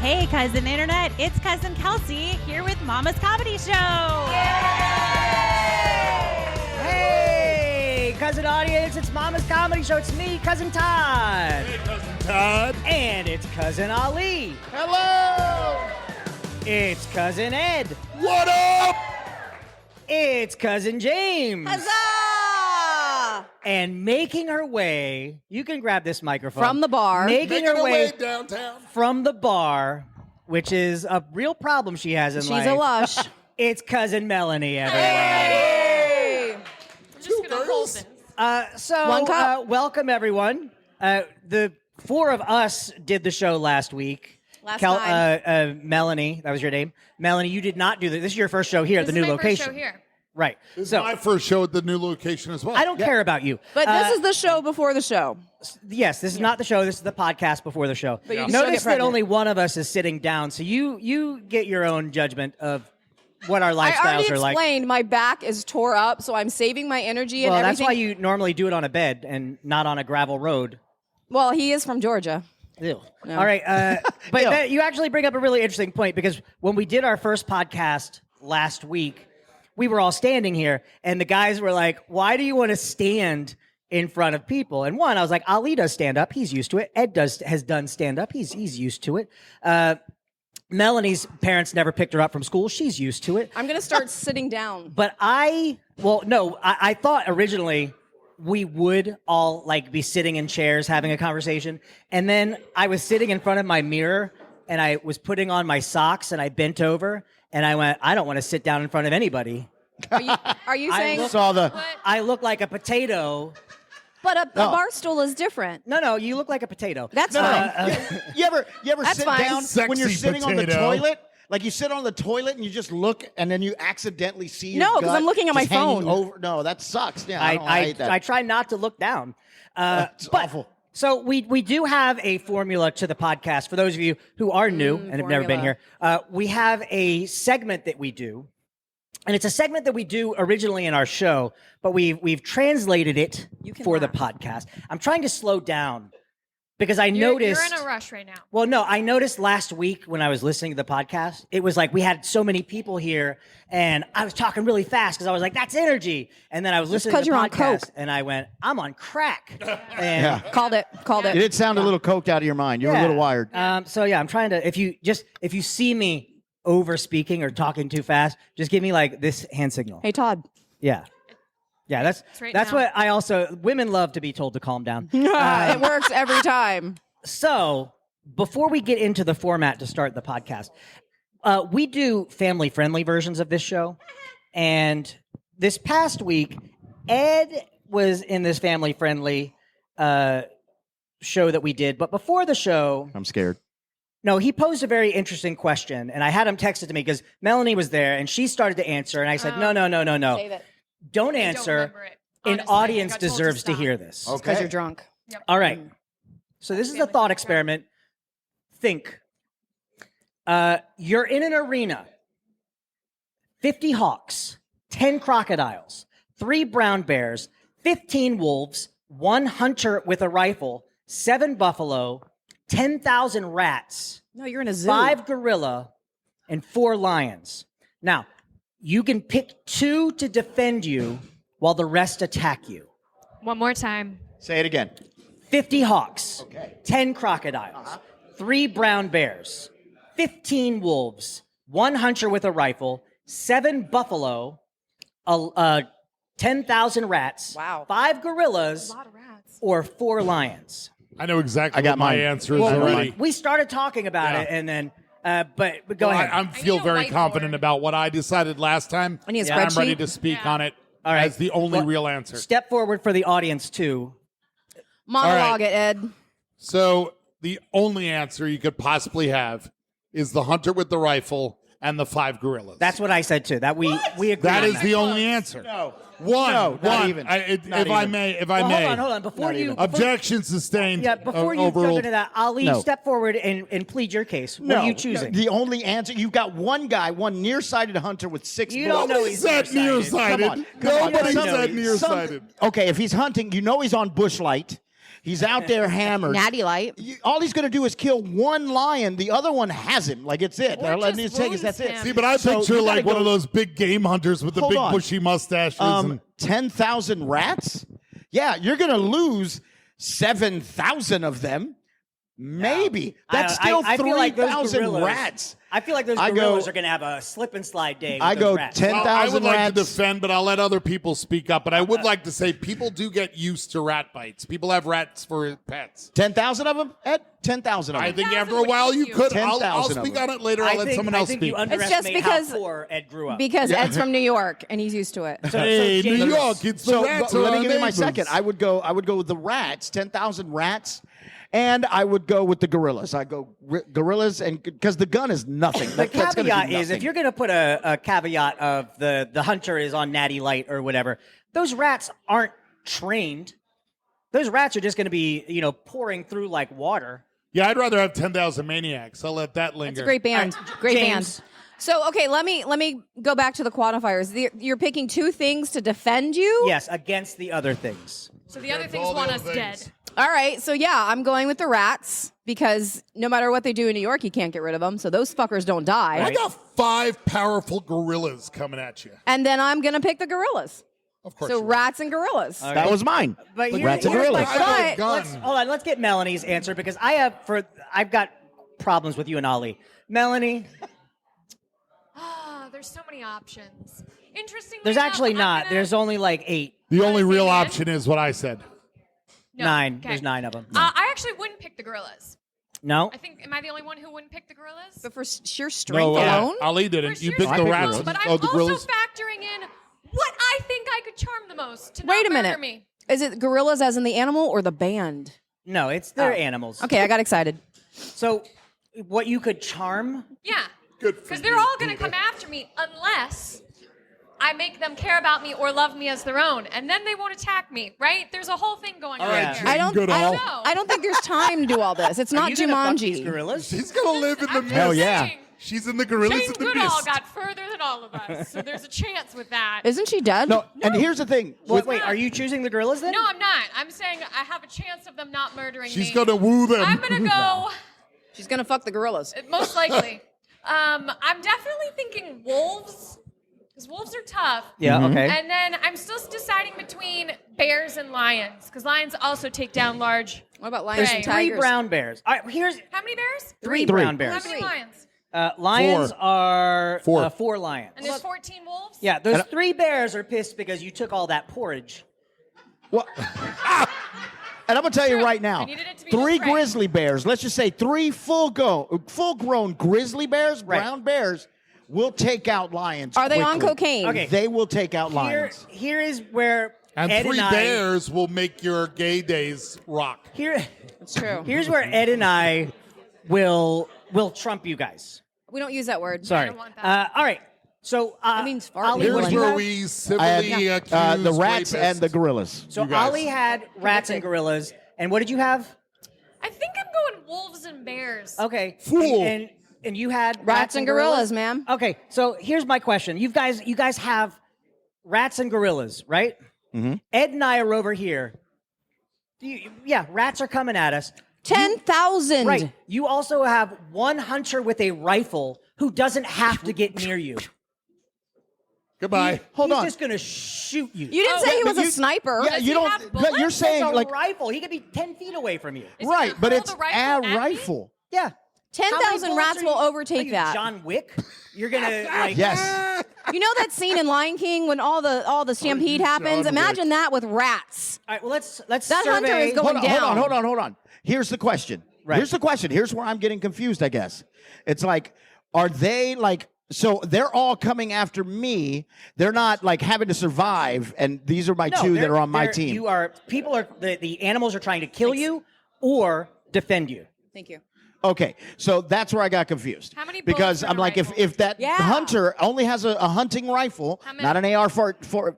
Hey, Cousin Internet, it's Cousin Kelsey here with Mama's Comedy Show. Hey, Cousin Audience, it's Mama's Comedy Show. It's me, Cousin Todd. Hey, Cousin Todd. And it's Cousin Ali. Hello. It's Cousin Ed. What up? It's Cousin James. Huzzah! And making her way, you can grab this microphone. From the bar. Making her way downtown. from the bar, which is a real problem she has in life. She's a lush. It's Cousin Melanie, everyone. Hey! I'm just going to hold this. One cup. Welcome, everyone. The four of us did the show last week. Last time. Melanie, that was your name. Melanie, you did not do this. This is your first show here at the new location. First show here. Right. This is So my first show at the new location as well. I don't care about you. But this is the show before the show. Yes, this is not the show. This is the podcast before the show. But you can still Notice get that pregnant. only one of us is sitting down, so you get your own judgment of what our I lifestyles already are like. explained my back is tore up, so I'm saving my energy and Well, that's everything. why you normally do it on a bed and not on a gravel road. Well, he is from Georgia. Ew. No. All right, but you actually bring up a really interesting point, because when we did our first podcast last week, we were all standing here, and the guys were like, "Why do you want to stand in front of people?" And one, I was like, "Ali does stand up; he's used to it. Ed has done stand up; he's used to it. Melanie's parents never picked her up from school; she's used to it." I'm going to start sitting down. But I thought originally we would all be sitting in chairs having a conversation. And then I was sitting in front of my mirror and I was putting on my socks and I bent over and I went, I don't want to sit down in front of anybody. Are you saying? I look like a potato. But a bar stool is different. No, you look like a potato. That's fine. You ever That's sit fine. down Sexy when you're sitting on the potato. toilet? Like you sit on the toilet and you just look, and then you accidentally see your No, 'cause gut I'm looking at my just hanging phone. Over. No, that sucks. Yeah, I hate that. I try not to look down. It's awful. So we do have a formula to the podcast. For those of you who are new and have never been here, we have a segment that we do. And it's a segment that we do originally in our show, but we've translated it for the podcast. I'm trying to slow down because I noticed... You're in a rush right now. Well, no, I noticed last week when I was listening to the podcast, it was like we had so many people here, and I was talking really fast because I was like, that's energy. And then I was listening to the you're on podcast, coke. and I went, I'm on crack. And Called it. You did sound a little coked out of your mind. You're a little wired. So yeah, I'm trying to. If you see me over speaking or talking too fast, just give me this hand signal. Hey, Todd. Yeah, that's right that's now. what I also. Women love to be told to calm down. It works every time. So before we get into the format to start the podcast, we do family-friendly versions of this show, and this past week, Ed was in this family-friendly show that we did. But before the show, I'm scared. no, he posed a very interesting question, and I had him text it to me because Melanie was there, and she started to answer, and I said, no, Save it. don't I don't answer. remember it. An Honestly, audience I got told deserves to stop. hear this. Because you're drunk. All right. So this is a thought experiment. Think. You're in an arena. 50 hawks, 10 crocodiles, 3 brown bears, 15 wolves, 1 hunter with a rifle, 7 buffalo, 10,000 rats, No, you're in a zoo. 5 gorilla, and 4 lions. Now, you can pick 2 to defend you while the rest attack you. One more time. Say it again. 50 hawks, Okay. 10 crocodiles, 3 brown bears, 15 wolves, 1 hunter with a rifle, 7 buffalo, 10,000 rats, Wow. 5 gorillas, A lot of rats. or 4 lions. I know exactly I got what my mine. answer is Well, already. We started talking about Yeah. it, and then, but go ahead. I feel need a very whiteboard. confident about what I decided last time. I need a and I'm ready spreadsheet. to speak Yeah. on it All right. as the only Well, real answer. Step forward for the audience, too. Monologue All it, Ed. So the only answer you could possibly have is the hunter with the rifle and the 5 gorillas. That's what I said, too. That we agree. That on is the only answer. No. One. No, not one. even. If Not I even. may, Well, may. hold on. Before Not you... even. before- Objection sustained. Yeah, before you jump overruled. into that, Ali, No. step forward and plead your case. What No. are you choosing? The only answer, you've got one guy, one nearsighted hunter with 6 You don't know bullets. he's Said nearsighted. Come on. Nobody Some- said nearsighted. Okay, if he's hunting, you know he's on bushlight. He's out there hammered. Natty Light. All he's going to do is kill one lion. The other one has him. Like, it's it. Or All I just need to say is that's it. wounds See, but I So picture you like gotta one go- of those big game hunters with the Hold big on. bushy mustaches. and 10,000 rats? Yeah, you're going to lose 7,000 of them. Maybe. That's still I feel like those 3,000 gorillas- rats. I feel like those I go- gorillas are going to have a slip and slide day. With I those go rats. 10 Well, I 10,000 would like to rats. defend, but I'll let other people speak up. But I would like to say people do get used to rat bites. People have rats for pets. 10,000 of them, Ed? 10,000 of them. I think 10,000 after a would while eat you you. could. 10,000 I'll of speak them. on it later. I'll let someone else I think speak. you underestimate because- how poor Ed grew up. Because Ed's from New York and he's used to it. Hey, James- New York, it's the So rats. let are me our give you my neighbors. second. I would go with the rats, 10,000 rats, and I would go with the gorillas. I go gorillas, and because the gun is nothing. The That's gonna do caveat is if nothing. you're going to put a caveat of the hunter is on Natty Light or whatever, those rats aren't trained. Those rats are just going to be, pouring through like water. Yeah, I'd rather have 10,000 maniacs. I'll let that linger. It's a great band. All right, Great James. band. So, okay, let me go back to the quantifiers. You're picking two things to defend you? Yes, against the other things. So the other Against things all the want other us things. dead. All right, so yeah, I'm going with the rats because no matter what they do in New York, you can't get rid of them. So those fuckers don't die. I got 5 powerful gorillas coming at you. And then I'm going to pick the gorillas. Of course. So you are. rats and gorillas. That was mine. But rats and here's gorillas. my I have a But gun. Hold on, let's get Melanie's answer because I've got problems with you and Ollie. Melanie, There's so many options. Interestingly there's enough, actually I'm not. gonna- There's only like 8. The only Say real again? option is what I said. No, 9. okay. There's 9 of them. I actually wouldn't pick the gorillas. No? I think, am I the only one who wouldn't pick the gorillas? But for sheer strength No, alone? Ali For didn't. You sheer picked the strength rats. alone, But I'm Oh, the also gorillas. factoring in what I think I could charm the most to Wait not a murder minute. me. Is it gorillas as in the animal or the band? No, they're Oh. animals. Okay, I got excited. So what you could charm? Yeah. Good for Because they're you, all going to Peter. come after me unless I make them care about me or love me as their own. And then they won't attack me, right? There's a whole thing going on right, here. I don't, Good I all. don't, I don't think there's time to do all this. It's Are not you gonna fuck these Jumanji. gorillas? She's going to live in the I'm mist. just Hell yeah. saying, She's in the gorillas Jane in the Goodall mist. got further than all of us, so there's a chance with that. Isn't she dead? No, and here's the thing. Wait, are you choosing the gorillas then? No, I'm not. I'm saying I have a chance of them not murdering She's me. going to woo them. I'm going to go, She's going to fuck the gorillas. most likely. I'm definitely thinking wolves, because wolves are tough. Yeah, okay. And then I'm still deciding between bears and lions, because lions also take down large. What about There's lions There's and 3 tigers? brown bears. All right, here's How many bears? 3 Three. brown How bears. many lions? Lions 4. are 4. 4 lions. And there's 14 wolves? Yeah, those 3 bears are pissed because you took all that porridge. Well, and I'm gonna tell you True. right now, I needed it to be 3 just right. grizzly bears. Let's just say 3 full-grown grizzly bears, Right. brown bears, will take out lions. Are they on quickly. cocaine? Okay. They will take out lions. Here is where And Ed 3 and I, bears will make your gay days rock. It's true. Here's where Ed and I will trump you guys. We don't use that word. Sorry. don't want that. All right. So That means fart. Ollie, Here's what did you where have? we I civilly had accuse the rats rapists. and the gorillas. So you guys. Ollie had rats and gorillas, and what did you have? I think I'm going wolves and bears. Okay. Fool. And you had Rats and gorillas, ma'am. Okay. So here's my question: you guys have rats and gorillas, right? Mm-hmm. Ed and I are over here. Yeah, rats are coming at us. 10,000. Right. You also have one hunter with a rifle who doesn't have to get near you. Goodbye. Hold He's on. just gonna shoot you. You didn't say he but was you- a sniper. Yeah, Does you he don't. have But you're bullets? It's saying a like rifle. He could be 10 feet away from you. Is he right, gonna but hurl it's the rifle a at me? rifle. Yeah. How many 10,000 bullets rats are will you- overtake are you that. John Wick? You're gonna like Yes. You know that scene in Lion King when all the stampede happens? John Imagine that with rats. All right, well let's That survey. hunter is going down. Hold on. Here's the question. Right. Here's the question. Here's where I'm getting confused, I guess. It's like, are they like, so they're all coming after me. They're not like having to survive, and these are my No, 2 that they're- are on my they're- team. The animals are trying to kill you or defend you. Thank you. Okay, so that's where I got confused. How many Because bullets in I'm a like, rifle? if that Yeah. hunter only has a hunting rifle, How many? not an AR for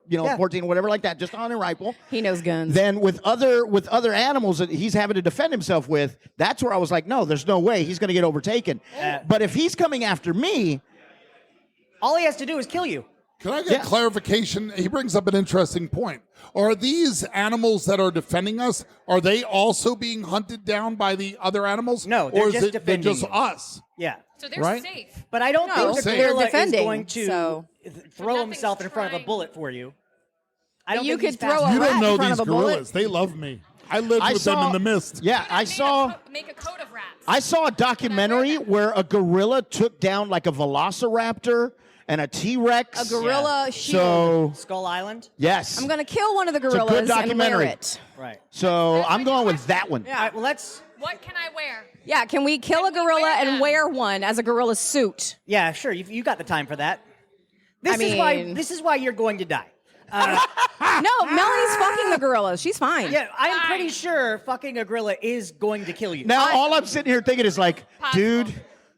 Yeah. 14 or whatever like that, just a hunting rifle. He knows guns. Then with other animals that he's having to defend himself with, that's where I was like, no, there's no way he's going to get overtaken. But if he's coming after me, All he has to do is kill you. Can I get clarification? He brings up an interesting point. Are these animals that are defending us, are they also being hunted down by the other animals? No, they're or just is it they're defending just you. us? Yeah. So they're Right? safe. But I don't No, think the they're gorilla defending, is going to so- throw Nothing's himself in front of a trying. bullet for you. I don't You think he's could throw fast a You enough. rat don't know in front these of a bullet. gorillas. They love me. I lived with them in the mist. Yeah, I saw. Make a coat of rats. I saw a documentary where a gorilla took down like a velociraptor and a T-Rex. A gorilla shield. So Skull Island? yes, I'm gonna kill one of the a good gorillas and wear documentary. it. Right. So I'm going with that one. All right, well, let's. What can I wear? Yeah, can we kill a Can we gorilla wear and them? wear one as a gorilla suit? Yeah, sure. You got the time for that. This I is why. mean- This is why you're going to die. No, Melanie's fucking the gorillas. She's fine. Yeah, I am pretty sure fucking a gorilla is going to kill you. Now all I'm sitting here thinking is like, Possible. dude,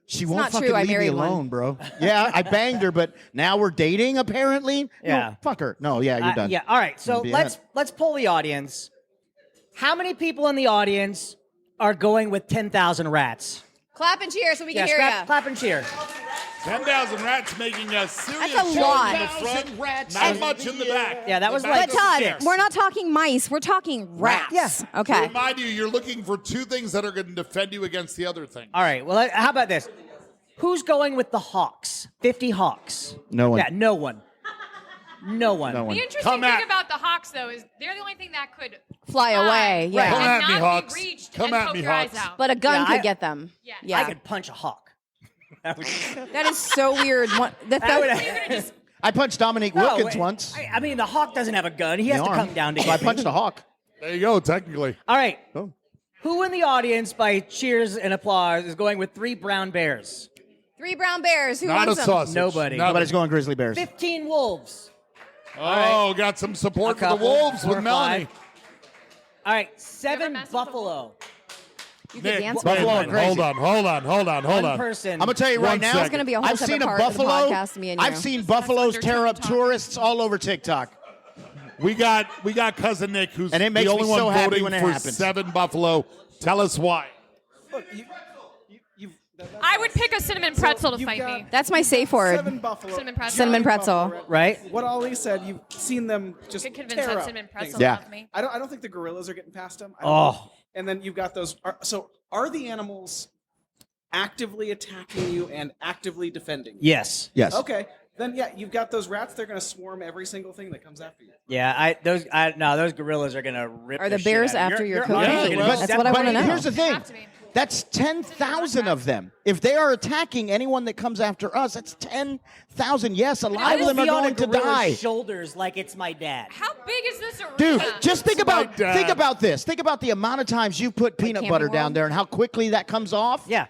she won't not fucking true, I leave me married one. alone, bro. Yeah, I banged her, but now we're dating apparently. Yeah. No, fuck her. No, yeah, you're done. Yeah. All right. So Be let's poll the audience. How many people in the audience are going with 10,000 rats? Clap and cheer so we can Yes, hear ya. clap and cheer. 10,000 rats making a serious That's a show lot. in the front, rats not in much in the back. Yeah, that was The like back But is Todd, scarce. we're not talking mice. We're talking rats. Yes. Okay. Remind you, you're looking for two things that are going to defend you against the other thing. All right. Well, how about this? Who's going with the hawks? 50 hawks. No one. Yeah, no one. No one. No one. The interesting Come thing at- about the Hawks, though, is they're the only thing that could Fly away. and Yeah. Come at me, not Hawks. be reached Come and at poke me, your eyes Hawks. out. But a gun Yeah, could I- get them. Yeah. Yeah. I could punch a hawk. That would- That is so weird. I punched Dominique No, Wilkins once. I mean, the hawk doesn't have a gun. He has The to arm. come down to So I get me. punched a hawk. There you go, technically. All right. Oh. Who in the audience, by cheers and applause, is going with 3 brown bears? 3 brown bears. Who Not a wants them? sausage. Nobody. Nothing. Nobody's going grizzly bears. 15 wolves. Oh, got some support A for the couple, Wolves 4 with or Melanie. 5. All right, 7 mess with buffalo. You could Nick, dance wait with a Buffalo them. are minute. crazy. Hold on. One person. I'm gonna tell you right One now. second. It's gonna be a whole I've seen separate a part of the buffalo. podcast, me and you. I've seen That's what buffaloes they're tear up talking. tourists all over TikTok. We got cousin Nick, who's And it makes the me only one so happy voting when it for happens. 7 buffalo. Tell us why. I would pick a cinnamon pretzel to you've fight got me. That's my safe word. 7 buffalo. Cinnamon pretzel. Cinnamon pretzel. Buffalo. Right? What Ali said, you've seen them just Could convince tear that up cinnamon pretzel things. to Yeah. love me. I don't think the gorillas are getting past them. Oh. And then you've got those. Are the animals actively attacking you and actively defending you? Yes. Yes. Okay. Then yeah, you've got those rats. They're going to swarm every single thing that comes after you. Yeah, those gorillas are gonna rip. Are the shit bears out of after you. your Your cookie? eyes are gonna be But, That's what I but wanna know. Here's the thing. Have to be. That's 10,000 of them. If they are attacking anyone that comes after us, that's 10,000. Yes, a lot I of will them are be on a going to gorilla's die. shoulders like it's my dad. How big is this arena? Dude, just think my about dad. this. Think about the amount of times you put peanut Camping butter World? down there and how quickly that comes off. Yeah.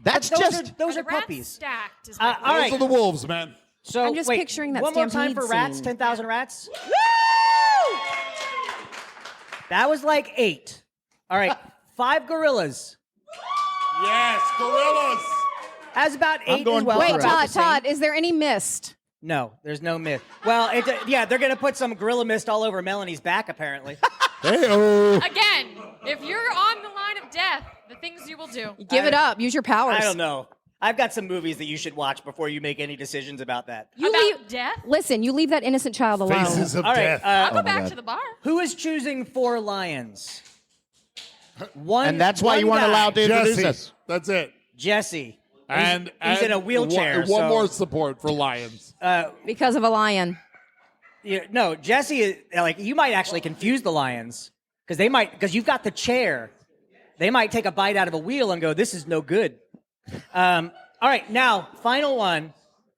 That's Those just those the are rats puppies. stacked. Is all my right. Those are the Wolves, man. So I'm just wait, picturing that one more time stampede for rats. scene. 10,000 rats. That was like 8. All right, 5 gorillas. Yes, gorillas. Has about 8 going as well. for Wait, it. about the Todd, same. Todd, is there any mist? No, there's no mist. Well, yeah, they're gonna put some gorilla mist all over Melanie's back, apparently. Hey-oh. Again, if you're on the line of death, the things you will do. Give it up. Use your powers. I don't know. I've got some movies that you should watch before you make any decisions about that. You About leave, death? Listen, you leave that innocent child alone. Faces of All right, death. I'll go my back God. to the bar. who is choosing 4 lions? One, and that's why one you weren't guy. allowed to introduce Jesse. us. That's it. Jesse. And he's in a wheelchair. One so, more support for Lions. Because of a lion. No, Jesse is like you might actually confuse the lions because you've got the chair. They might take a bite out of a wheel and go, "This is no good." All right, now final one.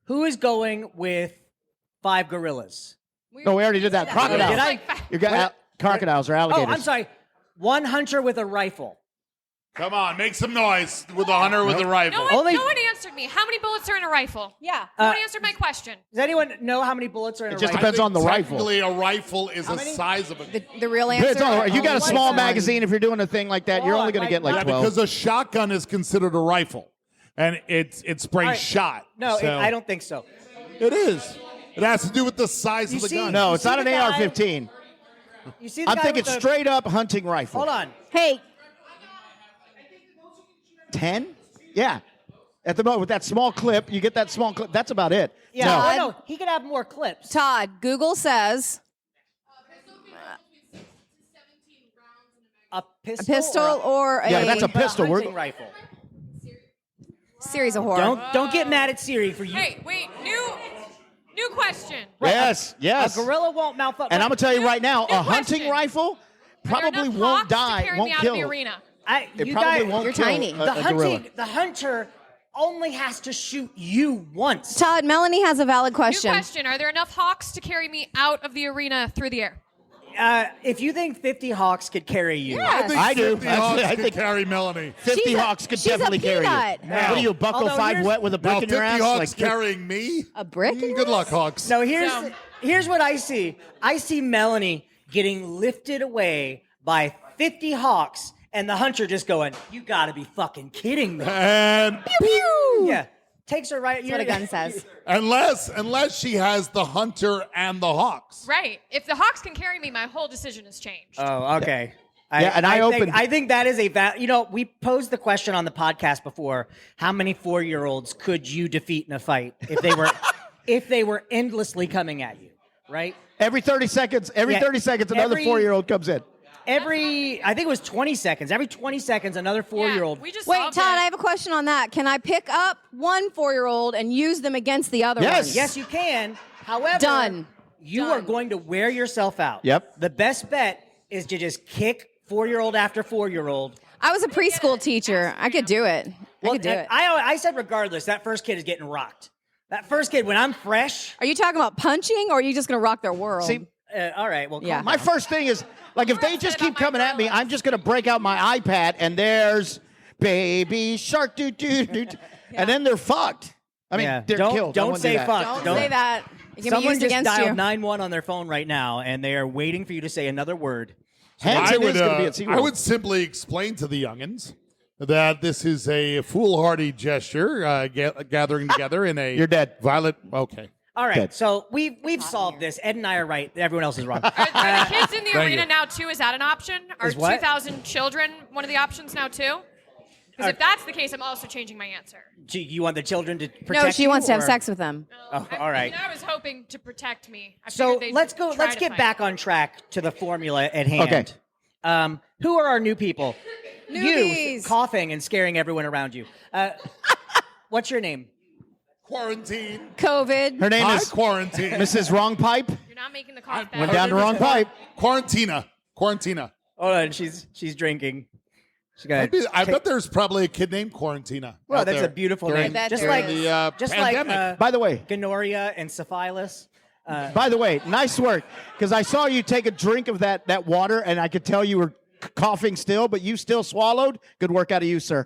Who is going with 5 gorillas? No, we already did that. Crocodiles. Did I? You got crocodiles or Oh, alligators. I'm sorry. 1 hunter with a rifle. Come on, make some noise with a hunter with a rifle. No Only- one answered me. How many bullets are in a rifle? Yeah. No one answered my question. Does anyone know how many bullets are in It a just rifle? depends on the rifle. Technically, a rifle is the many? size of a. The real answer. It's all right. You got a What's small on? magazine. If you're doing a thing like that, you're Hold only on, going to get like Mike. Yeah, 12. because a shotgun is considered a rifle, and it sprays All right. shot. No, So- I don't think so. It is. It has to do with the size You of the see- gun. No, You it's see not an the guy- AR-15. You see the I'm guy thinking with the, straight up hunting rifle. Hold on. Hey, 10? Yeah. At the moment, with that small clip, you get that small clip. That's about it. Yeah, Todd. no, he could have more clips. Todd, Google says A a pistol or a Yeah, that's a pistol. hunting rifle. series of horror. Don't get mad at Siri for you. Hey, wait, new question. Yes, yes. A gorilla won't malfunction. And I'm gonna tell you right now, New a hunting question. rifle Are there probably enough won't hawks to die, carry won't me out kill. of the arena? It you probably guys, won't You're kill tiny. a gorilla. the hunter only has to shoot you once. Todd, Melanie has a valid New question. question. Are there enough hawks to carry me out of the arena through the air? If you think 50 hawks could carry you, Yes. I do. 50 Actually, Hawks I could think carry Melanie. 50 She's a- Hawks could she's a definitely carry you. peanut. What are you, buckle Although 5 here's- wet with a brick Now in your 50 ass? Hawks Like, carrying me. A brick? in Good your luck, ass? Hawks. So here's what I see. I see Melanie getting lifted away by 50 hawks, and the hunter just going, "You got to be fucking kidding me!" And Yeah, takes her right. That's what a gun says. unless she has the hunter and the hawks. Right. If the hawks can carry me, my whole decision has changed. Oh, okay. Yeah, and I opened- I think that is we posed the question on the podcast before: how many 4-year-olds could you defeat in a fight if they were if they were endlessly coming at you? Right. Every 30 seconds, Yeah, another every- 4-year-old comes in. I think it was 20 seconds. Every 20 seconds, another 4-year-old. Yeah, we just Wait, solved Todd, it. I have a question on that. Can I pick up one 4-year-old and use them against the other Yes. one? Yes, you can. However, Done. You Done. are going to wear yourself out. Yep. The best bet is to just kick 4-year-old after 4-year-old. I was a preschool teacher. I could do it. I could do it. I said regardless, that first kid is getting rocked. That first kid, when I'm fresh. Are you talking about punching, or are you just going to rock their world? See, All right. Well, Yeah. my first thing is, like, if they just keep coming at me, I'm just going to break out my iPad, and there's Baby Shark, and then they're fucked. I mean, Yeah. they're Don't- killed. I don't wouldn't say do that. fuck. Don't say that. It can be Someone used just against dialed you. 911 on their phone right now, and they are waiting for you to say another word. Hanson is going to be at SeaWorld. I would simply explain to the youngins that this is a foolhardy gesture, gathering together in a You're dead. Violet. Okay. All right. Good. So we've solved this. Ed and I are right. Everyone else is wrong. Are the kids in the Thank arena you. now too? Is that an option? Are Is what? 2,000 children one of the options now too? Because if that's the case, I'm also changing my answer. Do you want the children to protect No, she you, wants to have or- sex with them. Oh, all right. I was hoping to protect me. I So figured they'd let's go. try Let's to get fight. back on track to the formula at hand. Okay. Who are our new people? You Newbies. coughing and scaring everyone around you. What's your name? Quarantine. COVID. Her name Hi, is quarantine. Mrs. Wrong Pipe. You're not making the cough Went better. down the wrong pipe. Quarantina. Hold on. She's drinking. She got. I bet there's probably a kid named Quarantina. Well, out that's there a beautiful during- name. bet Just there like is. the just pandemic. like By the way, gonorrhea and syphilis. By the way, nice work. Because I saw you take a drink of that water, and I could tell you were coughing still, but you still swallowed. Good work out of you, sir.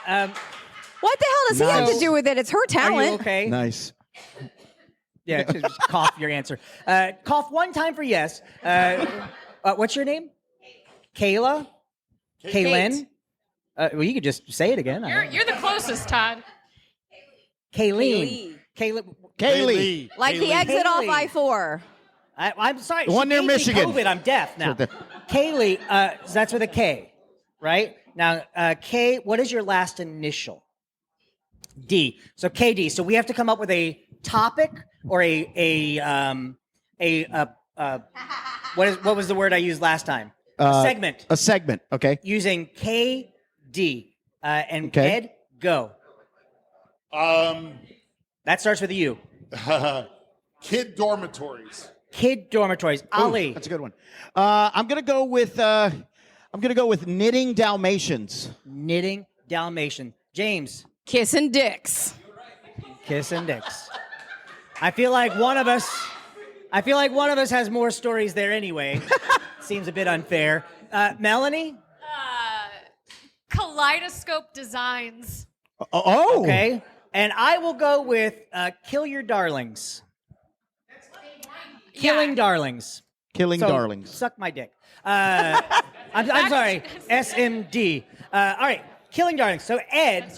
What the hell does he have Nice. to do with it? It's her Are you talent. okay? Nice. Yeah, just cough your answer. Cough one time for yes. What's your name? Kayla? Kaylin? Well, you could just say it again. You're the closest, Todd. Kayleen. Kaylee. Kaylee. Like the Kaylee. exit off Kaylee. I-4. I'm sorry. The one she near gave me Michigan. COVID. I'm deaf now. So the- Kaylee, that's with a K, right? Now, K, what is your last initial? D. So KD. So we have to come up with a topic or what was the word I used last time? A segment. A segment, okay. Using KD. And Okay. Ed, go. That starts with a U. Kid dormitories. Kid dormitories. Ali. That's a good one. I'm gonna go with knitting Dalmatians. Knitting Dalmatian. James. Kissing dicks. Kiss and dicks. I feel like one of us has more stories there anyway. Seems a bit unfair. Melanie? Kaleidoscope designs. Oh, Okay. And I will go with Kill Your Darlings. Killing Darlings. Killing So, darlings. Suck my dick. I'm sorry. SMD. All right. Killing Darlings. So, Ed,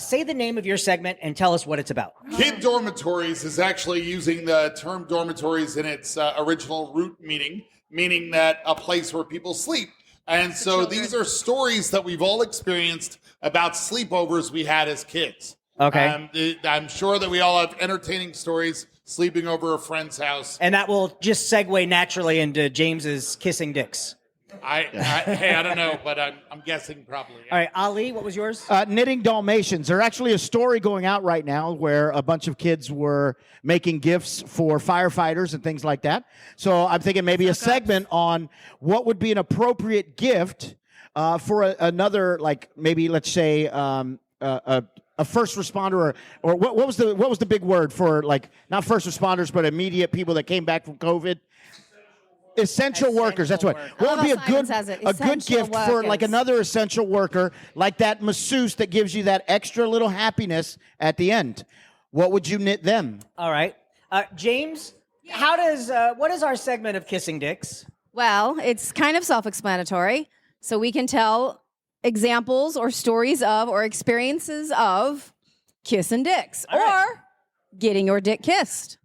say the name of your segment and tell us what it's about. Kid dormitories is actually using the term dormitories in its original root meaning that a place where people sleep. And so these are stories that we've all experienced about sleepovers we had as kids. Okay. I'm sure that we all have entertaining stories sleeping over a friend's house. And that will just segue naturally into James's kissing dicks. I don't know, but I'm guessing probably. All right, Ali, what was yours? Knitting Dalmatians. There's actually a story going out right now where a bunch of kids were making gifts for firefighters and things like that. So I'm thinking maybe a segment on what would be an appropriate gift for another, like maybe let's say a first responder or what was the big word for, like, not first responders but immediate people that came back from COVID. Essential workers. That's what. What would be a good gift for like another essential worker, like that masseuse that gives you that extra little happiness at the end? What would you knit them? All right, James. What is our segment of kissing dicks? Well, it's kind of self-explanatory. So we can tell examples or stories of or experiences of kissing dicks or getting your dick kissed.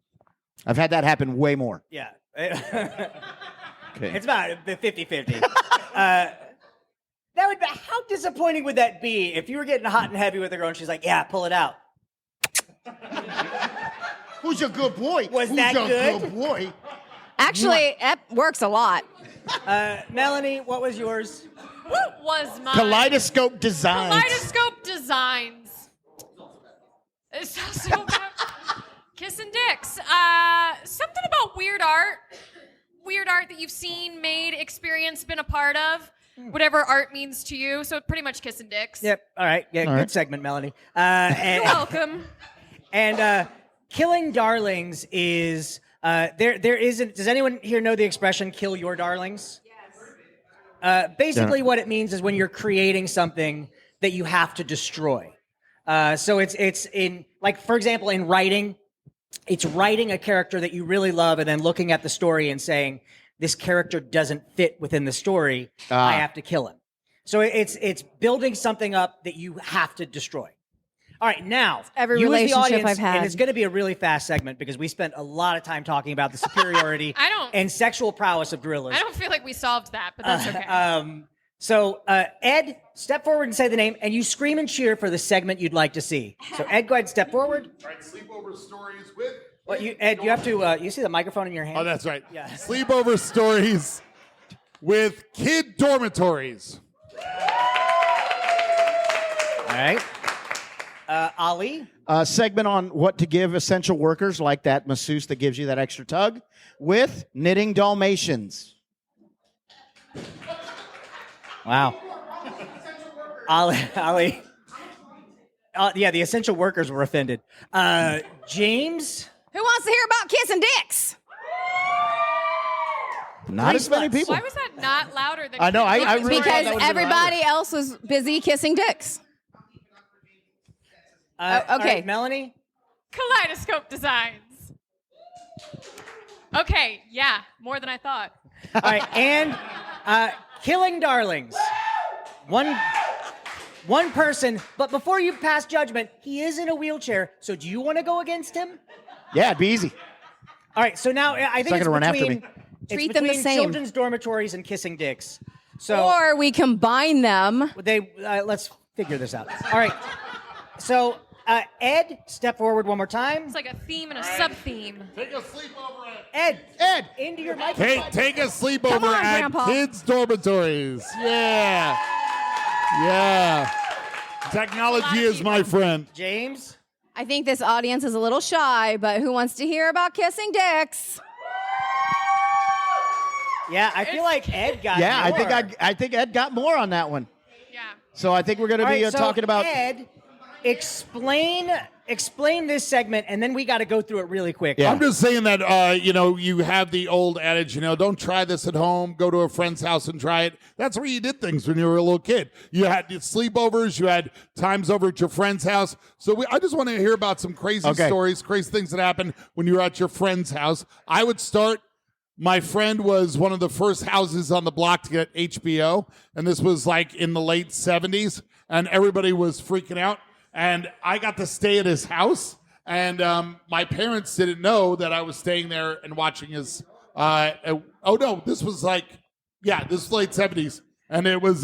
I've had that happen way more. Yeah. Okay. It's about 50-50. That would be, how disappointing would that be if you were getting hot and heavy with a girl and she's like, yeah, pull it out. Who's a good boy? Was that good? Good boy? Actually, it works a lot. Melanie, what was yours? What was mine? Kaleidoscope Designs. Kaleidoscope Designs. It sounds so good. Kissing dicks. Something about weird art. Weird art that you've seen, made, experienced, been a part of. Whatever art means to you. So pretty much kissing dicks. Yep. All right. Yeah. All good right. segment, Melanie. You're welcome. And killing darlings is there isn't. Does anyone here know the expression "kill your darlings"? Yes. Basically, what it means is when you're creating something that you have to destroy. So it's in, like, for example, in writing. It's writing a character that you really love and then looking at the story and saying, this character doesn't fit within the story. I have to kill him. So it's building something up that you have to destroy. All right, now, Every you as the relationship audience, I've had. and it's going to be a really fast segment because we spent a lot of time talking about the superiority and sexual prowess of gorillas. I don't feel like we solved that, but that's okay. So, Ed, step forward and say the name, and you scream and cheer for the segment you'd like to see. So, Ed, go ahead and step forward. All right, sleepover stories with. Well, Ed, you have to. You see the microphone in your hand? Oh, that's right. Yeah. Sleepover stories with kid dormitories. All right. Ali. Segment on what to give essential workers, like that masseuse that gives you that extra tug, with knitting Dalmatians. Wow. Ali. Yeah, the essential workers were offended. James. Who wants to hear about kissing dicks? Not as many people. Why was that not louder than I know, I really thought Because that would've been everybody else was busy kissing dicks. All okay. right, Melanie. Kaleidoscope Designs. Okay, yeah, more than I thought. All right, and killing darlings. One person, but before you pass judgment, he is in a wheelchair. So do you want to go against him? Yeah, it'd be easy. All right, so now I think not it's gonna run after between, me. it's Treat them the between same. children's dormitories and kissing dicks. So Or we combine them. let's figure this out. All right, so Ed, step forward one more time. It's like a theme and a sub-theme. Take a sleepover at. Ed, into your microphone. Take a sleepover Come on, at Grandpa. kids dormitories. Yeah. Yeah. Technology is my friend. James. I think this audience is a little shy, but who wants to hear about kissing dicks? Yeah, I feel like Ed got Yeah, more. I think Ed got more on that one. Yeah. So I think we're going to All be right, so talking about. Ed, explain this segment, and then we got to go through it really quick. Yeah. I'm just saying that, you have the old adage, don't try this at home. Go to a friend's house and try it. That's where you did things when you were a little kid. You had sleepovers. You had times over at your friend's house. So I just want to hear about some crazy stories, crazy things that happened when you were at your friend's house. I would start. My friend was one of the first houses on the block to get HBO, and this was like in the late 70s, and everybody was freaking out. And I got to stay at his house, and my parents didn't know that I was staying there and watching his. This was this was late 70s, and it was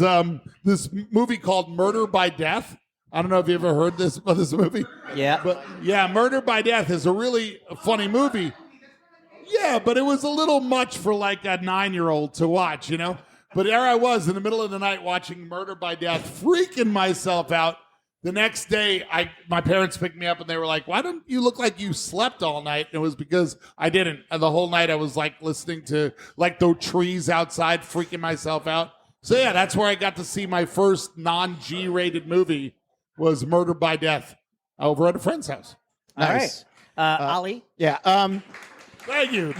this movie called Murder by Death I don't know if you ever heard this movie. Yeah. But yeah, Murder by Death is a really funny movie. Yeah, but it was a little much for like a 9-year-old to watch, you know? But there I was in the middle of the night watching Murder by Death, freaking myself out. The next day, my parents picked me up and they were like, "Why don't you look like you slept all night?" And it was because I didn't. And the whole night I was like listening to like the trees outside, freaking myself out. So yeah, that's where I got to see my first non-G rated movie was Murder by Death over at a friend's house. Nice. All right. Ali? Yeah. Thank you.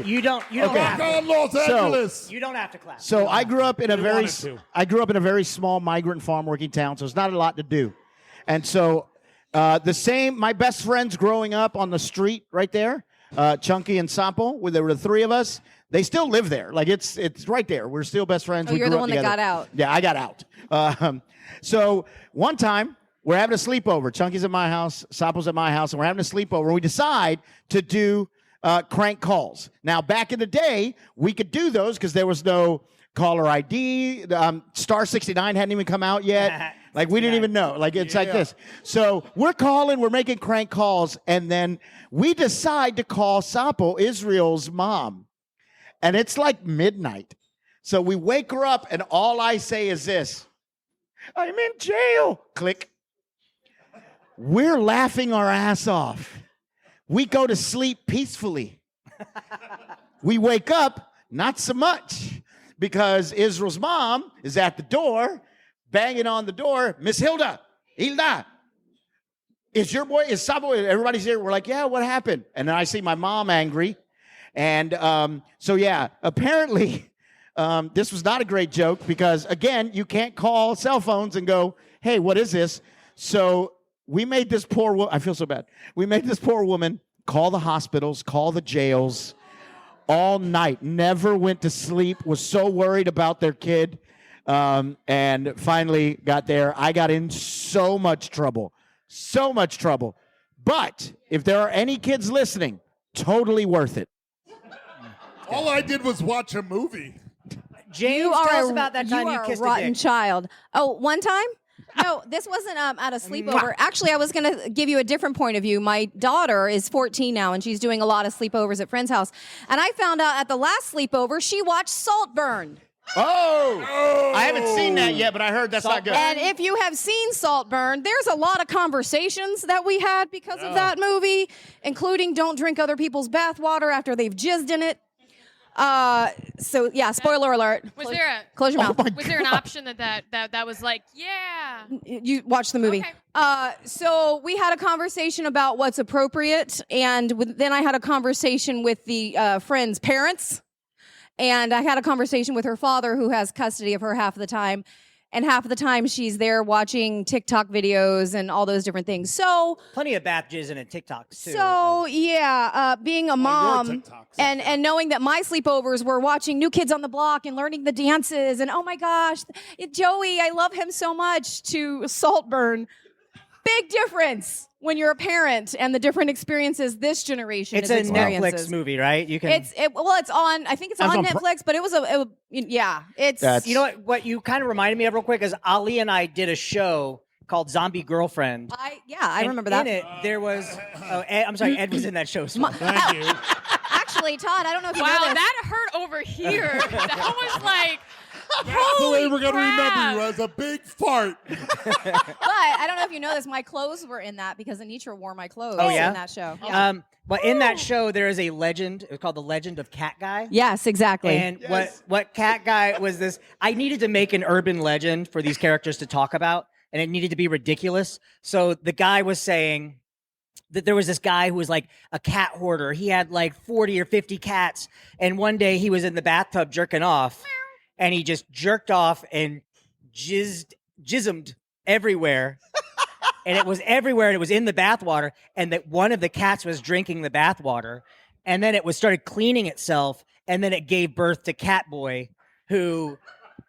You don't Okay. have Back on Los Angeles. You don't have to clap. So I grew up in a wanted to. a very small migrant farm working town, so it's not a lot to do. And so my best friends growing up on the street right there, Chunky and Sampo, where there were the three of us, they still live there. Like it's right there. We're still best friends. Oh, We you're grew the up one that together. got out. Yeah, I got out. So one time we're having a sleepover. Chunky's at my house, Sampo's at my house, and we're having a sleepover. And we decide to do crank calls. Now, back in the day, we could do those because there was no caller ID. Star 69 hadn't even come out yet. Like, we didn't even know. Like, it's like this. So we're calling, we're making crank calls, and then we decide to call Sampo, Israel's mom. And it's like midnight. So we wake her up, and all I say is this: "I'm in jail." Click. We're laughing our ass off. We go to sleep peacefully. We wake up, not so much, because Israel's mom is at the door, banging on the door. "Miss Hilda, is Sabo?" Everybody's here. We're like, "Yeah, what happened?" And then I see my mom angry. And so, yeah, apparently this was not a great joke because, again, you can't call cell phones and go, "Hey, what is this?" So we made this poor woman, I feel so bad. We made this poor woman call the hospitals, call the jails all night, never went to sleep, was so worried about their kid, and finally got there. I got in so much trouble. But if there are any kids listening, totally worth it. All I did was watch a movie. James, tell us about that time you kissed a rotten a dick. child. Oh, one time? No, this wasn't at a sleepover. Actually, I was going to give you a different point of view. My daughter is 14 now, and she's doing a lot of sleepovers at friends' house. And I found out at the last sleepover, she watched Saltburn. Oh! I haven't seen that yet, but I heard that's not good. And if you have seen Saltburn, there's a lot of conversations that we had because of that movie, including don't drink other people's bathwater after they've jizzed in it. So yeah, spoiler alert. Was there a Close your mouth. was there an option that was like, yeah? You watch the movie. Okay. So we had a conversation about what's appropriate, and then I had a conversation with the friend's parents, and I had a conversation with her father, who has custody of her half of the time, and half of the time she's there watching TikTok videos and all those different things. So Plenty of bath jizz and TikToks, too. So yeah, being a mom TikToks. and knowing that my sleepovers were watching New Kids on the Block and learning the dances and oh my gosh, Joey, I love him so much, to Saltburn. Big difference when you're a parent and the different experiences this generation It's a experiences. Netflix movie, right? You can. It's on. I think it's on Netflix, but it was It's You know what you kind of reminded me of real quick is Ali and I did a show called Zombie Girlfriend. I remember that. In it, there was. Oh, I'm sorry, Ed was in that show. as well. Thank you. Actually, Todd, I don't know if you know Wow, this. that hurt over here. That was like, The way holy we're going to remember crap. you as a big fart. But I don't know if you know this. My clothes were in that because Anitra wore my clothes Oh, yeah? in that show. Yeah. But in that show, there is a legend. It's called The Legend of Cat Guy. Yes, exactly. And what Cat Guy was this? I needed to make an urban legend for these characters to talk about, and it needed to be ridiculous. So the guy was saying that there was this guy who was like a cat hoarder. He had like 40 or 50 cats, and one day he was in the bathtub jerking off, and he just jerked off and jismed everywhere. And it was everywhere, and it was in the bathwater, and that one of the cats was drinking the bathwater, and then it started cleaning itself, and then it gave birth to Catboy, who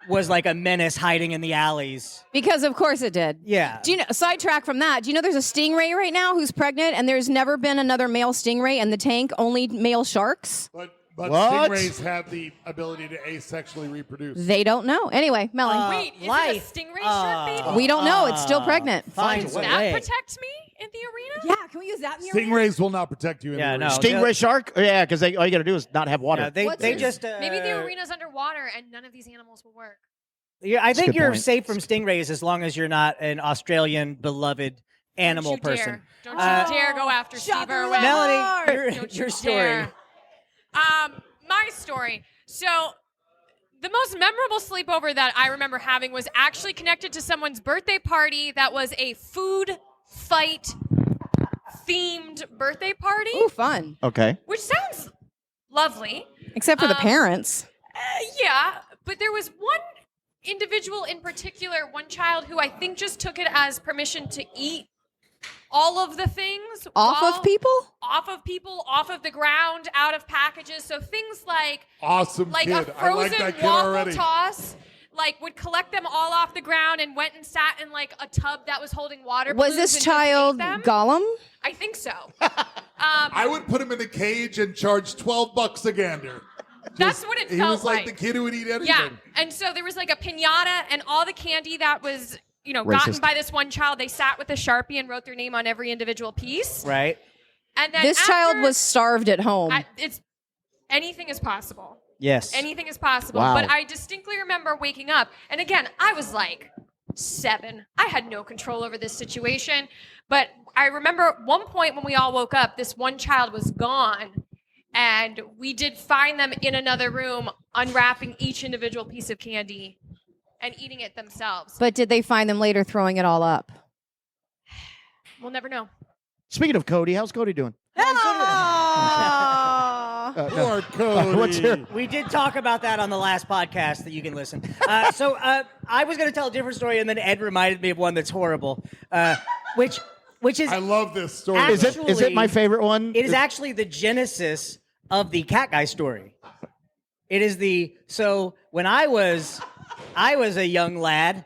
was like a menace hiding in the alleys. Because of course it did. Yeah. Do you know, sidetrack from that, do you know there's a stingray right now who's pregnant and there's never been another male stingray in the tank, only male sharks? But But What? stingrays have the ability to asexually reproduce. They don't know. Anyway, Melanie. Wait, is life. it a stingray shark baby? We don't know. It's still pregnant. Finds Does a that way. protect me in the arena? Yeah, can we use that in the arena? Stingrays will not protect you in Yeah, the no. arena. Stingray shark? Yeah, because all you got to do is not have water. No, they What's they this? just Maybe the arena's underwater and none of these animals will work. Yeah, I think good you're point. safe from stingrays as long as you're not an Australian beloved animal Don't you person. Dare. Don't you dare go after Steve Shut the Irwin. Melanie, your, Don't your you story. dare. My story. So, the most memorable sleepover that I remember having was actually connected to someone's birthday party that was a food fight themed birthday party, Ooh, fun. Okay. which sounds lovely. Except for the parents. Yeah, but there was one individual in particular, one child who I think just took it as permission to eat all of the things Off of people? off of the ground, out of packages. So things like Awesome like kid. a I like frozen that kid waffle already. toss. Like would collect them all off the ground and went and sat in like a tub that was holding water. Was balloons this and just ate child them. Gollum? I think so. I would put him in a cage and charge $12 a gander. That's what it He felt was like the kid who would eat anything. Yeah, and so there was like a piñata and all the candy that was, Racist. gotten by this one child. They sat with a Sharpie and wrote their name on every individual piece. Right? And then This child after- was starved at home. it's anything is possible. Yes. Anything is possible. Wow. But I distinctly remember waking up, and again, I was like 7. I had no control over this situation. But I remember at one point when we all woke up, this one child was gone. And we did find them in another room, unwrapping each individual piece of candy and eating it themselves. But did they find them later throwing it all up? We'll never know. Speaking of Cody, how's Cody doing? Poor Cody. What's your? We did talk about that on the last podcast that you can listen. So I was going to tell a different story, and then Ed reminded me of one that's horrible, which is I love this story. Actually- Is it my favorite one? it is actually the genesis of the cat guy story. It is so when I was a young lad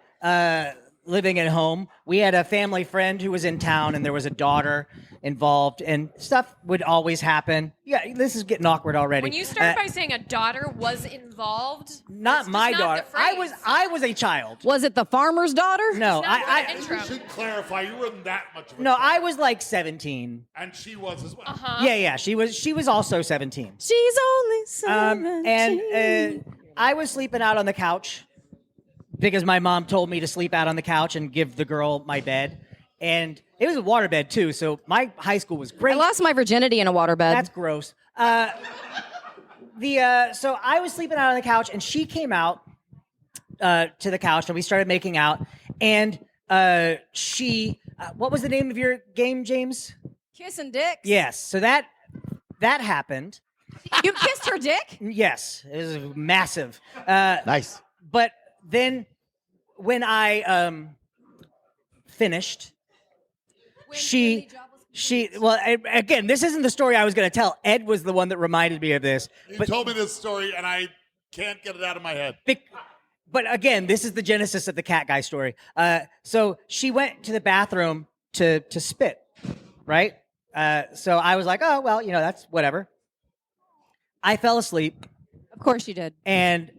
living at home, we had a family friend who was in town, and there was a daughter involved, and stuff would always happen. Yeah, this is getting awkward already. When you start by saying a daughter was involved, not that's my just not daughter, the phrase. I was a child. Was it the farmer's daughter? No, It's not I the intro. You should clarify. You weren't that much of a no, child. I was like 17. And she was as well. Yeah, she was also 17. She's only 17. And I was sleeping out on the couch because my mom told me to sleep out on the couch and give the girl my bed. And it was a waterbed too, so my high school was great. I lost my virginity in a waterbed. That's gross. So I was sleeping out on the couch, and she came out to the couch, and we started making out. And she, what was the name of your game, James? Kissing dicks. Yes. So that happened. You kissed her dick? Yes, it was massive. Nice. But then when I finished, she again, this isn't the story I was going to tell. Ed was the one that reminded me of this. You But told me this story, and I can't get it out of my head. but again, this is the genesis of the cat guy story. So she went to the bathroom to spit, right? So I was like, oh well, that's whatever. I fell asleep, Of course you did. and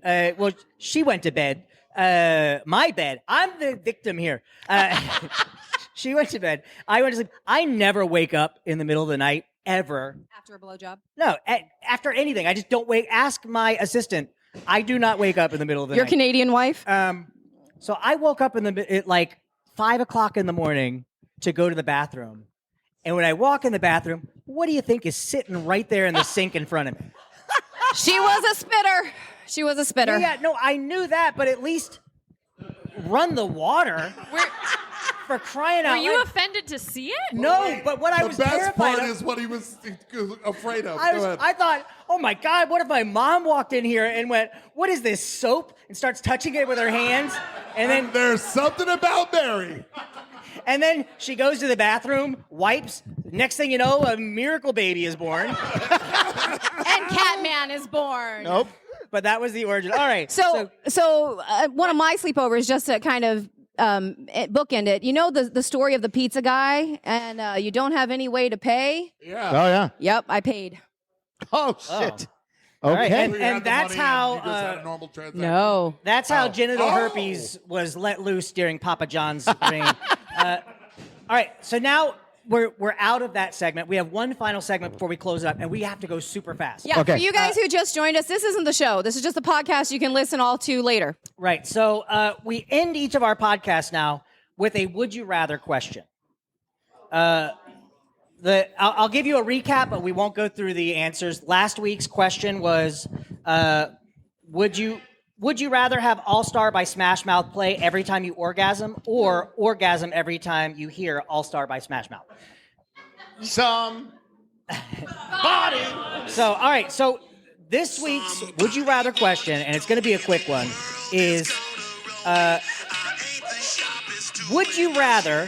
she went to bed. My bed. I'm the victim here. She went to bed. I went to sleep. I never wake up in the middle of the night, ever. After a blowjob? No, after anything. I just don't wake. Ask my assistant. I do not wake up in the middle of the Your night. Canadian wife? So I woke up at like 5 o'clock in the morning to go to the bathroom. And when I walk in the bathroom, what do you think is sitting right there in the sink in front of me? She was a spitter. She was a spitter. Yeah, no, I knew that, but at least run the water for crying out Were you loud. offended to see it? No, but what I The was best terrified part of, is what he was afraid of. Go ahead. I thought, oh my God, what if my mom walked in here and went, what is this, soap? And starts touching it with her hands. And There's something about Mary. then she goes to the bathroom, wipes. Next thing you know, a miracle baby is born. And Catman is born. Nope. But that was the origin. All right. So one of my sleepovers, just to kind of bookend it, the story of the pizza guy, and you don't have any way to pay? Yeah. Oh yeah. Yep, I paid. Oh shit. All right, Okay. and, You had and the that's money how you just had a normal transaction. No. that's how Oh. genital Oh. herpes was let loose during Papa John's reign. All right, so now we're out of that segment. We have one final segment before we close it up, and we have to go super fast. Yeah, Okay. for you guys who just joined us, this isn't the show. This is just a podcast you can listen all to later. Right. So we end each of our podcasts now with a would you rather question. I'll give you a recap, but we won't go through the answers. Last week's question was, would you rather have All Star by Smash Mouth play every time you orgasm, or orgasm every time you hear All Star by Smash Mouth? Some body. So, all right. So this week's would you rather question, and it's going to be a quick one, is would you rather?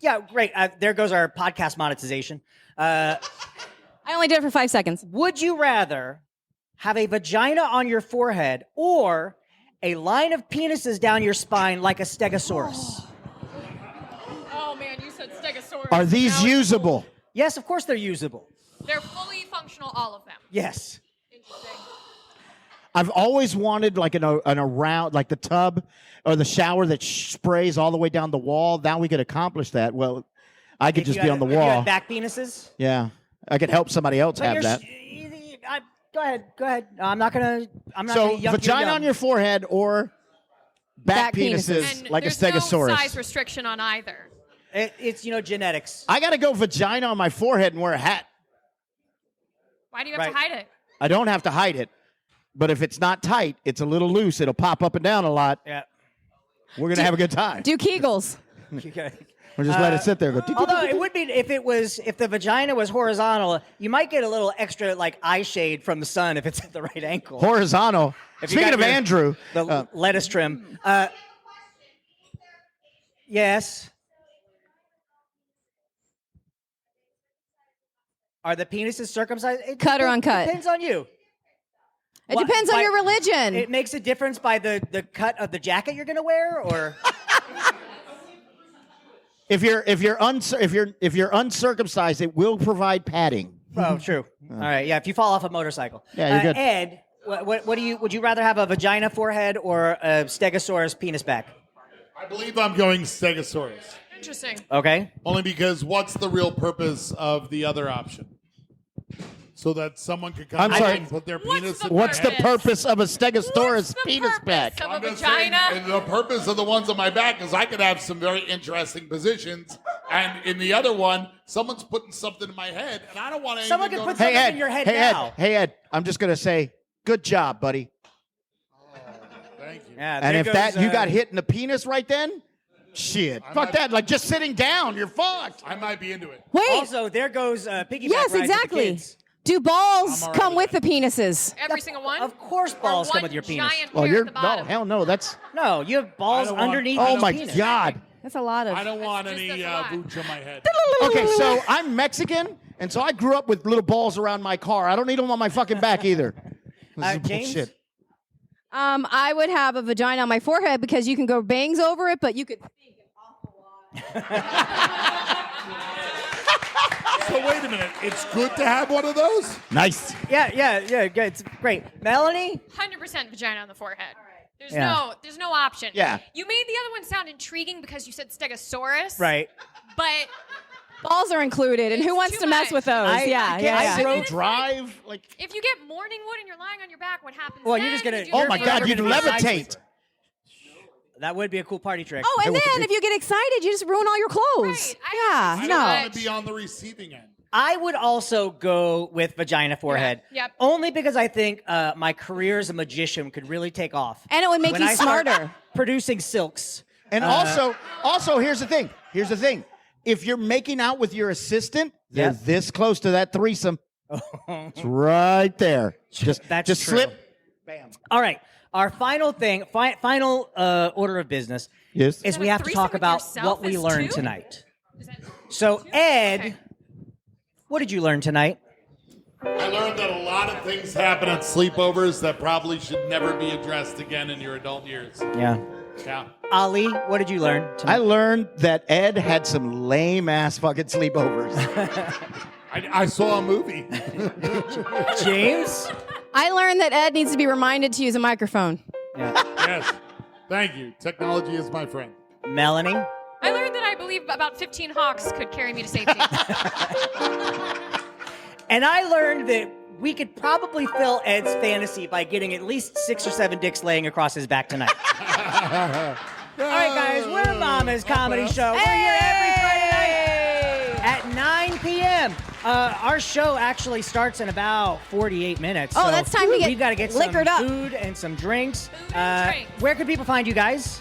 Yeah, great. There goes our podcast monetization. I only did it for 5 seconds. Would you rather have a vagina on your forehead or a line of penises down your spine like a stegosaurus? Oh man, you said Stegosaurus. Are these Now it's usable? Yes, of course they're usable. cool. They're fully functional, all of them. Yes. Interesting. I've always wanted like an around, like the tub or the shower that sprays all the way down the wall. Now we could accomplish that. Well, I could If just you be had- on the if you wall. had back penises. Yeah, I could help somebody else But have you're that. go ahead. I'm not gonna. So yuck vagina on your forehead or back Back penises. And like a there's no stegosaurus. size restriction on either. It's genetics. I got to go vagina on my forehead and wear a hat. Why do you have to Right. hide it? I don't have to hide it, but if it's not tight, it's a little loose. It'll pop up and down a lot. Yeah. We're gonna have a good time. Do Kegels. Okay. Or just let it sit there. Go. "Doo, doo, doo, Although doo, it doo." would be if the vagina was horizontal, you might get a little extra like eye shade from the sun if it's at the right ankle. Horizontal. If you Speaking got of your- Andrew, The lettuce trim. Yes. Are the penises circumcised? It Cut or uncut? Depends on you. It What, depends on by- your religion. It makes a difference by the cut of the jacket you're going to wear, or if you're uncircumcised, it will provide padding. oh, true. All right, yeah. If you fall off a motorcycle, Yeah, you're good. Ed, what do you? Would you rather have a vagina forehead or a stegosaurus penis back? I believe I'm going Stegosaurus. Interesting. Okay. Only because what's the real purpose of the other option? So that someone could come I'm in sorry. and put their What's penis the in What's the Purpose. purpose of a What's stegosaurus the penis purpose back? of a I'm just saying, vagina? and the purpose of the ones on my back is I could have some very interesting positions, and in the other one, someone's putting something in my head, and I don't want anything Someone could going put to- something Hey Ed, in your head hey now. Ed, hey Ed. I'm just gonna say, good job, buddy. Thank you. Yeah. And there if goes, that you got hit in the penis right then, shit, fuck might- that. Like just sitting down, you're fucked. I might be into it. Wait. Also, there goes piggyback Yes, rides with the exactly. kids. Do balls I'm all right come with with the penises? Every single one? Of course, Or balls come one with your penis. giant Oh, pair you're at the no, bottom? hell no. That's No, you have balls I don't want- underneath. oh each my penis. god. That's a lot of. I don't want That's any just a lot. booch on my head. Okay, so I'm Mexican, and so I grew up with little balls around my car. I don't need them on my fucking back either. This is James? bullshit. I would have a vagina on my forehead because you can go bangs over it, but you could think an awful lot. So wait a minute. It's good to have one of those? Nice. Yeah. Good. It's great. Melanie? 100% vagina on the forehead. There's Yeah. there's no option. Yeah. You made the other one sound intriguing because you said Stegosaurus. Right. But Balls are included, and who It's wants too to mess much. with those? I yeah. can't I mean, it's drive like. if you get morning wood and you're lying on your back, what happens Well, then? you're just gonna- You do Oh You're my the god, forever you'd gonna be a side levitate. sleeper. That would be a cool party trick. Oh, and Hey, then if you get excited, you just ruin all your clothes. Right, I Yeah. hate I to don't see want to be on the receiving end. I would also go with vagina forehead. Yep. Only because I think my career as a magician could really take off. And it would make When you I start smarter. producing silks. And also, here's the thing. Here's the thing. If you're making out with your assistant, they're Yeah. this close to that threesome. It's right there. Just That's just true. slip. Bam. All right. Our final thing, final order of business Yes. is we a have to threesome talk with about yourself what we is learned two? tonight. Is that- So, Ed, Okay. what did you learn tonight? I learned that a lot of things happen at sleepovers that probably should never be addressed again in your adult years. Yeah. Yeah. Ali, what did you learn I tonight? learned that Ed had some lame ass fucking sleepovers. I saw a movie. James? I learned that Ed needs to be reminded to use a microphone. Yes. Thank you. Technology is my friend. Melanie? I learned that I believe about 15 hawks could carry me to safety. And I learned that we could probably fill Ed's fantasy by getting at least 6 or 7 dicks laying across his back tonight. All right, guys, we're Mama's Comedy Show. We're here every Friday night at 9 p.m. Our show actually starts in about 48 minutes. Oh, so that's time to get we've got to get liquored some up. food and some drinks. Food and drinks. Where can people find you guys?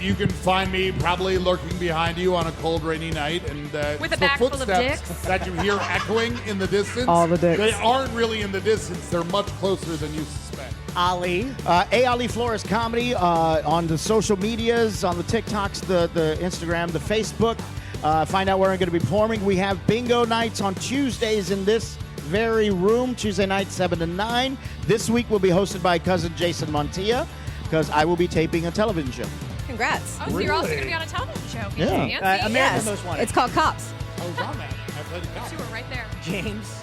You can find me probably lurking behind you on a cold, rainy night, and With a the bag full of footsteps dicks. that you hear echoing in the distance. All the dicks. They aren't really in the distance. They're much closer than you suspect. Ali. Ali Flores Comedy on the social medias, on the TikToks, the Instagram, the Facebook. Find out where I'm going to be performing. We have bingo nights on Tuesdays in this very room, Tuesday night, 7 to 9. This week will be hosted by cousin Jason Montilla, because I will be taping a television show. Congrats. Oh, so you're also going to be on a television show. Yeah. Fancy. America's Most Wanted. It's called Cops. I was on that. I played a cop. You were right there. James.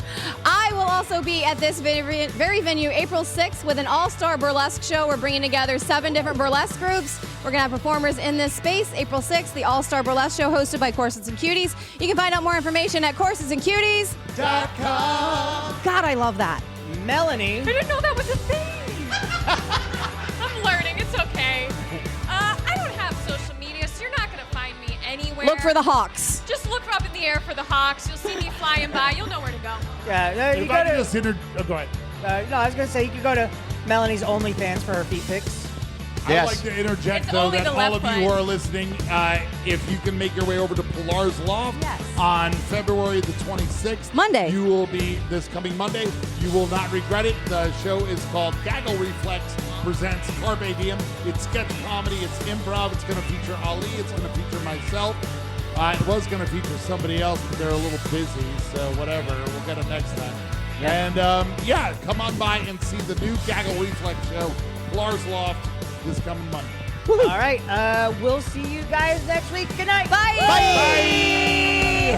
I will also be at this very venue April 6th with an all-star burlesque show. We're bringing together 7 different burlesque groups. We're going to have performers in this space. April 6th, the all-star burlesque show hosted by Corsets and Cuties. You can find out more information at corsetsandcuties.com. God, I love that. Melanie. I didn't know that was a thing. I'm learning. It's okay. I don't have social media, so you're not going to find me anywhere. Look for the Hawks. Just look up in the air for the hawks. You'll see me flying by. You'll know where to go. Yeah, you If go I could to, just go ahead. no, I was going to say you could go to Melanie's OnlyFans for her feet pics. I'd like to interject, It's though, only that the all left of you who foot. are listening, if you can make your way over to Pilar's Loft on February the 26th. Monday. You will be, this coming Monday, you will not regret it. The show is called Gaggle Reflex presents Carpe Diem. It's sketch comedy. It's improv. It's going to feature Ali. It's going to feature myself. It was going to feature somebody else, but they're a little busy, so whatever. We'll get them next time. And, come on by and see the new Gaggle Reflex show, Pilar's Loft, this coming Monday. All right, we'll see you guys next week. Good night. Bye. Bye.